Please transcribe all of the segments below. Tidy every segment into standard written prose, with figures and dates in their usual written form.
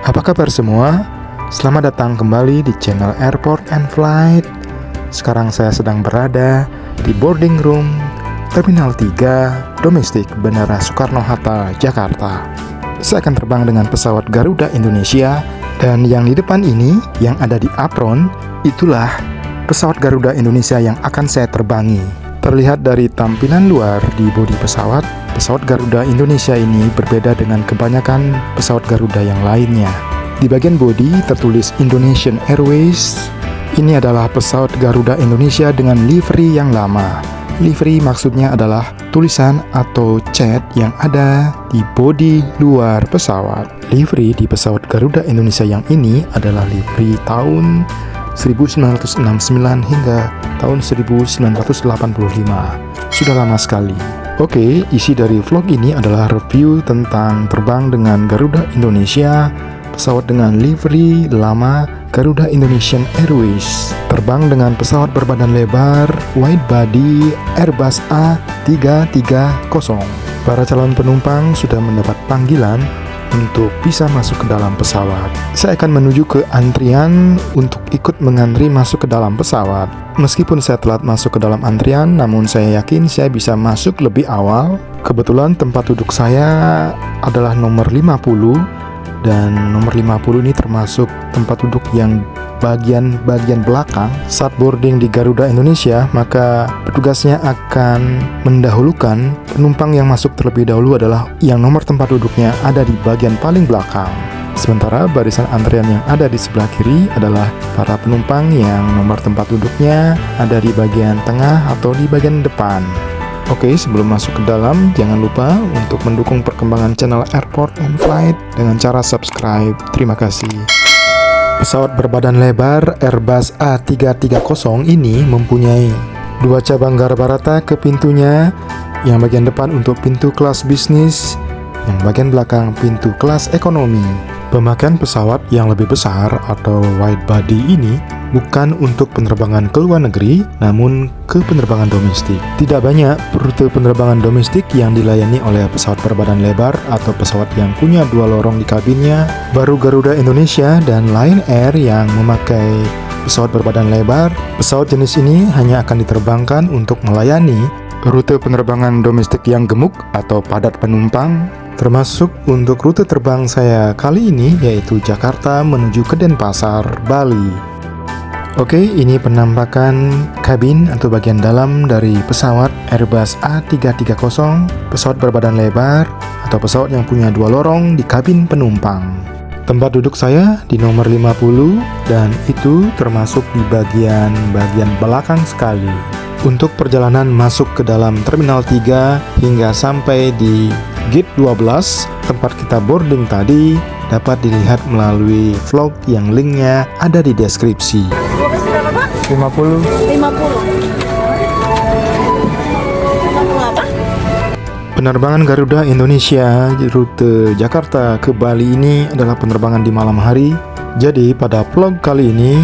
Apa kabar semua? Selamat datang kembali di channel Airport and Flight. Sekarang saya sedang berada di boarding room Terminal 3 Domestik Bandara Soekarno-Hatta, Jakarta. Saya akan terbang dengan pesawat Garuda Indonesia, dan yang di depan ini, yang ada di apron, itulah pesawat Garuda Indonesia yang akan saya terbangi. Terlihat dari tampilan luar di bodi pesawat, pesawat Garuda Indonesia ini berbeda dengan kebanyakan pesawat Garuda yang lainnya. Di bagian bodi tertulis Indonesian Airways. Ini adalah pesawat Garuda Indonesia dengan livery yang lama. Livery maksudnya adalah tulisan atau cat yang ada di bodi luar pesawat. Livery di pesawat Garuda Indonesia yang ini adalah livery tahun 1969 hingga tahun 1985. Sudah lama sekali. Oke, isi dari vlog ini adalah review tentang terbang dengan Garuda Indonesia, pesawat dengan livery lama Garuda Indonesian Airways, terbang dengan pesawat berbadan lebar wide body Airbus A330. Para calon penumpang sudah mendapat panggilan untuk bisa masuk ke dalam pesawat. Saya akan menuju ke antrian untuk ikut mengantri masuk ke dalam pesawat. Meskipun saya telat masuk ke dalam antrian, namun saya yakin saya bisa masuk lebih awal. Kebetulan tempat duduk saya adalah nomor 50, dan nomor 50 ini termasuk tempat duduk yang bagian belakang. Saat boarding di Garuda Indonesia, maka petugasnya akan mendahulukan penumpang yang masuk terlebih dahulu adalah yang nomor tempat duduknya ada di bagian paling belakang. Sementara barisan antrian yang ada di sebelah kiri adalah para penumpang yang nomor tempat duduknya ada di bagian tengah atau di bagian depan. Oke, sebelum masuk ke dalam, jangan lupa untuk mendukung perkembangan channel Airport and Flight dengan cara subscribe. Terima kasih. Pesawat berbadan lebar Airbus A330 ini mempunyai dua cabang garbarata ke pintunya, yang bagian depan untuk pintu kelas bisnis, yang bagian belakang pintu kelas ekonomi. Pemakaian pesawat yang lebih besar atau wide body ini bukan untuk penerbangan ke luar negeri, namun ke penerbangan domestik. Tidak banyak rute penerbangan domestik yang dilayani oleh pesawat berbadan lebar atau pesawat yang punya dua lorong di kabinnya. Baru Garuda Indonesia dan Lion Air yang memakai pesawat berbadan lebar. Pesawat jenis ini hanya akan diterbangkan untuk melayani rute penerbangan domestik yang gemuk atau padat penumpang, termasuk untuk rute terbang saya kali ini, yaitu Jakarta menuju ke Denpasar, Bali. Oke, ini penampakan kabin atau bagian dalam dari pesawat Airbus A330, pesawat berbadan lebar atau pesawat yang punya dua lorong di kabin penumpang. Tempat duduk saya di nomor 50, dan itu termasuk di bagian belakang sekali. Untuk perjalanan masuk ke dalam Terminal 3 hingga sampai di Gate 12, tempat kita boarding tadi, dapat dilihat melalui vlog yang linknya ada di deskripsi. 50. Penerbangan Garuda Indonesia rute Jakarta ke Bali ini adalah penerbangan di malam hari. Jadi pada vlog kali ini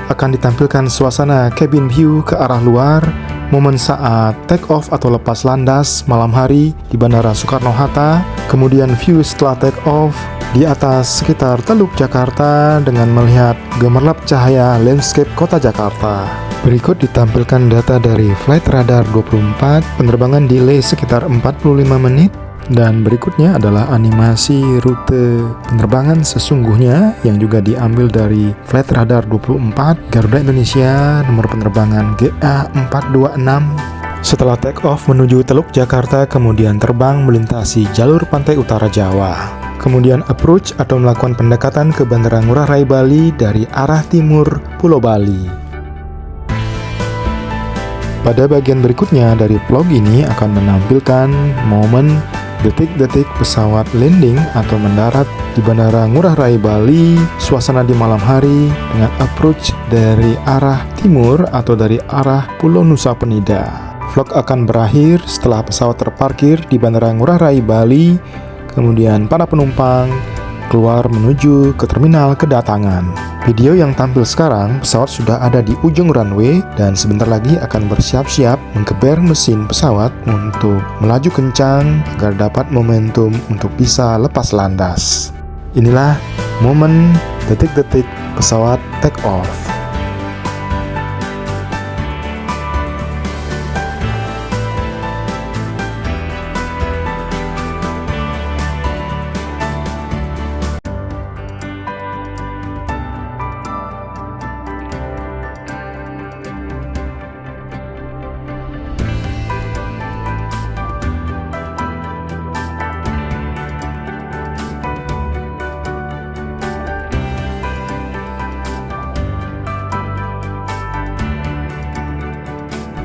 akan ditampilkan suasana cabin view ke arah luar, momen saat take off atau lepas landas malam hari di Bandara Soekarno-Hatta, kemudian view setelah take off di atas sekitar Teluk Jakarta dengan melihat gemerlap cahaya landscape kota Jakarta. Berikut ditampilkan data dari Flight Radar 24, penerbangan delay sekitar 45 menit, dan berikutnya adalah animasi rute penerbangan sesungguhnya yang juga diambil dari Flight Radar 24 Garuda Indonesia nomor penerbangan GA426. Setelah take off menuju Teluk Jakarta, kemudian terbang melintasi jalur pantai utara Jawa. Kemudian approach atau melakukan pendekatan ke Bandara Ngurah Rai Bali dari arah timur Pulau Bali. Pada bagian berikutnya dari vlog ini akan menampilkan momen detik-detik pesawat landing atau mendarat di Bandara Ngurah Rai Bali, suasana di malam hari dengan approach dari arah timur atau dari arah Pulau Nusa Penida. Vlog akan berakhir setelah pesawat terparkir di Bandara Ngurah Rai Bali, kemudian para penumpang keluar menuju ke terminal kedatangan. Video yang tampil sekarang, pesawat sudah ada di ujung runway dan sebentar lagi akan bersiap-siap menggeber mesin pesawat untuk melaju kencang agar dapat momentum untuk bisa lepas landas. Inilah momen detik-detik pesawat take off.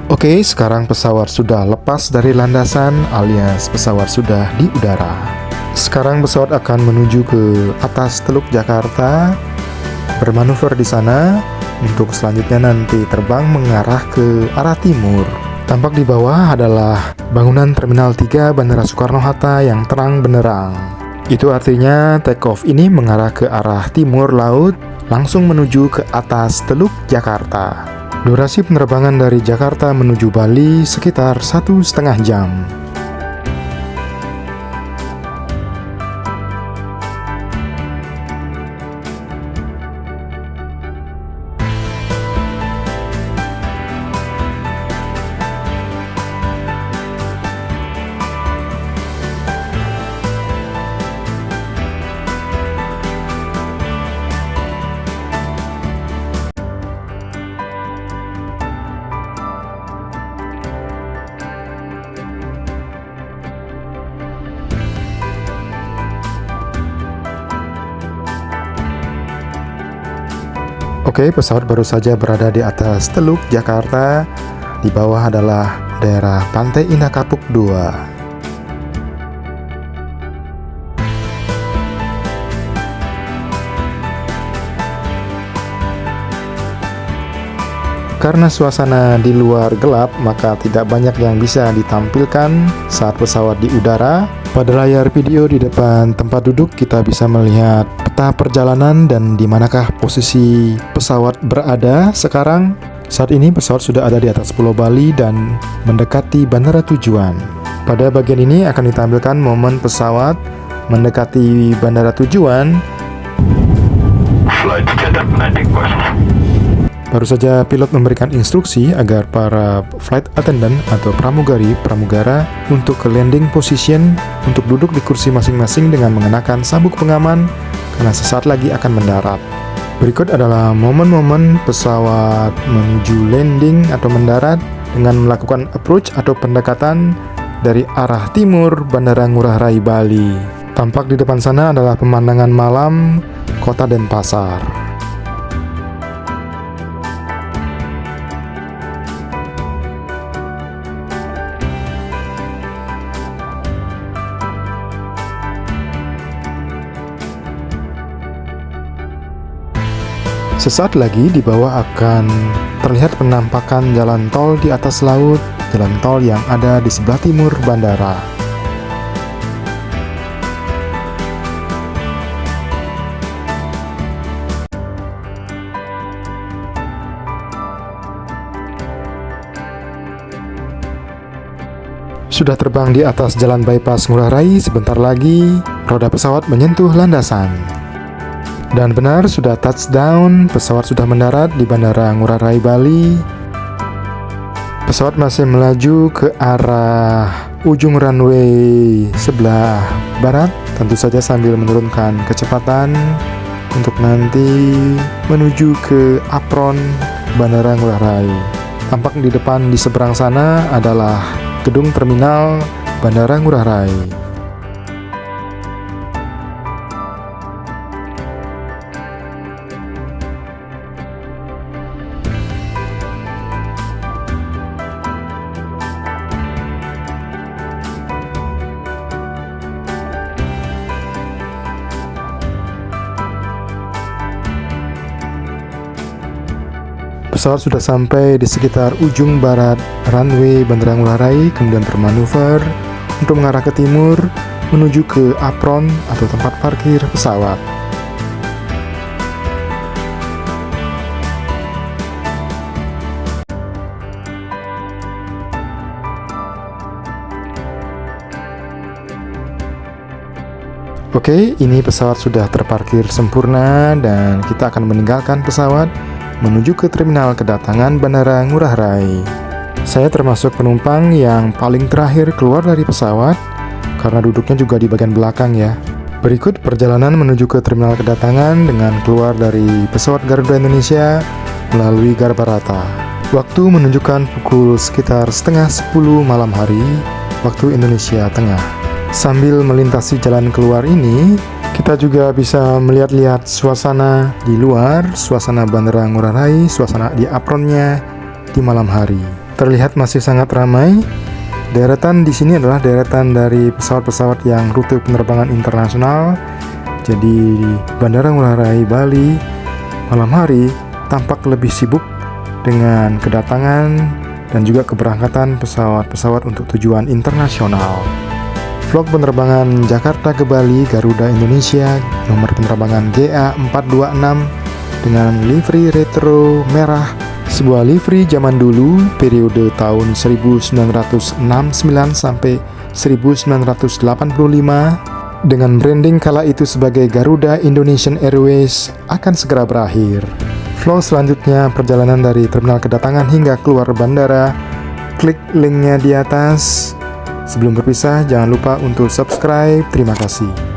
Oke, sekarang pesawat sudah lepas dari landasan alias pesawat sudah di udara. Sekarang pesawat akan menuju ke atas Teluk Jakarta, bermanuver di sana untuk selanjutnya nanti terbang mengarah ke arah timur. Tampak di bawah adalah bangunan Terminal 3 Bandara Soekarno-Hatta yang terang benderang. Itu artinya take off ini mengarah ke arah timur laut, langsung menuju ke atas Teluk Jakarta. Durasi penerbangan dari Jakarta menuju Bali sekitar 1,5 jam. Oke, pesawat baru saja berada di atas Teluk Jakarta. Di bawah adalah daerah Pantai Indah Kapuk 2. Karena suasana di luar gelap, maka tidak banyak yang bisa ditampilkan saat pesawat di udara. Pada layar video di depan tempat duduk kita bisa melihat peta perjalanan dan di manakah posisi pesawat berada sekarang. Saat ini pesawat sudah ada di atas Pulau Bali dan mendekati bandara tujuan. Pada bagian ini akan ditampilkan momen pesawat mendekati bandara tujuan. Flight attendant landing posture. Baru saja pilot memberikan instruksi agar para flight attendant atau pramugara untuk ke landing position untuk duduk di kursi masing-masing dengan mengenakan sabuk pengaman karena sesaat lagi akan mendarat. Berikut adalah momen-momen pesawat menuju landing atau mendarat dengan melakukan approach atau pendekatan dari arah timur Bandara Ngurah Rai Bali. Tampak di depan sana adalah pemandangan malam Kota Denpasar. Sesaat lagi di bawah akan terlihat penampakan jalan tol di atas laut, jalan tol yang ada di sebelah timur bandara. Sudah terbang di atas jalan bypass Ngurah Rai, sebentar lagi roda pesawat menyentuh landasan. Dan benar, sudah touchdown, pesawat sudah mendarat di Bandara Ngurah Rai Bali. Pesawat masih melaju ke arah ujung runway sebelah barat, tentu saja sambil menurunkan kecepatan untuk nanti menuju ke apron Bandara Ngurah Rai. Tampak di depan di seberang sana adalah gedung terminal Bandara Ngurah Rai. Pesawat sudah sampai di sekitar ujung barat runway Bandara Ngurah Rai, kemudian bermanuver untuk mengarah ke timur menuju ke apron atau tempat parkir pesawat. Oke, ini pesawat sudah terparkir sempurna dan kita akan meninggalkan pesawat menuju ke terminal kedatangan Bandara Ngurah Rai. Saya termasuk penumpang yang paling terakhir keluar dari pesawat karena duduknya juga di bagian belakang ya. Berikut perjalanan menuju ke terminal kedatangan dengan keluar dari pesawat Garuda Indonesia melalui Garbarata. Waktu menunjukkan pukul sekitar setengah 10 malam hari, waktu Indonesia Tengah. Sambil melintasi jalan keluar ini, kita juga bisa melihat-lihat suasana di luar, suasana Bandara Ngurah Rai, suasana di apronnya di malam hari. Terlihat masih sangat ramai. Deretan di sini adalah deretan dari pesawat-pesawat yang rute penerbangan internasional. Jadi Bandara Ngurah Rai Bali malam hari tampak lebih sibuk dengan kedatangan dan juga keberangkatan pesawat-pesawat untuk tujuan internasional. Vlog penerbangan Jakarta ke Bali Garuda Indonesia nomor penerbangan GA426 dengan livery retro merah, sebuah livery zaman dulu periode tahun 1969 sampai 1985 dengan branding kala itu sebagai Garuda Indonesian Airways akan segera berakhir. Vlog selanjutnya perjalanan dari terminal kedatangan hingga keluar bandara. Klik linknya di atas. Sebelum berpisah jangan lupa untuk subscribe. Terima kasih.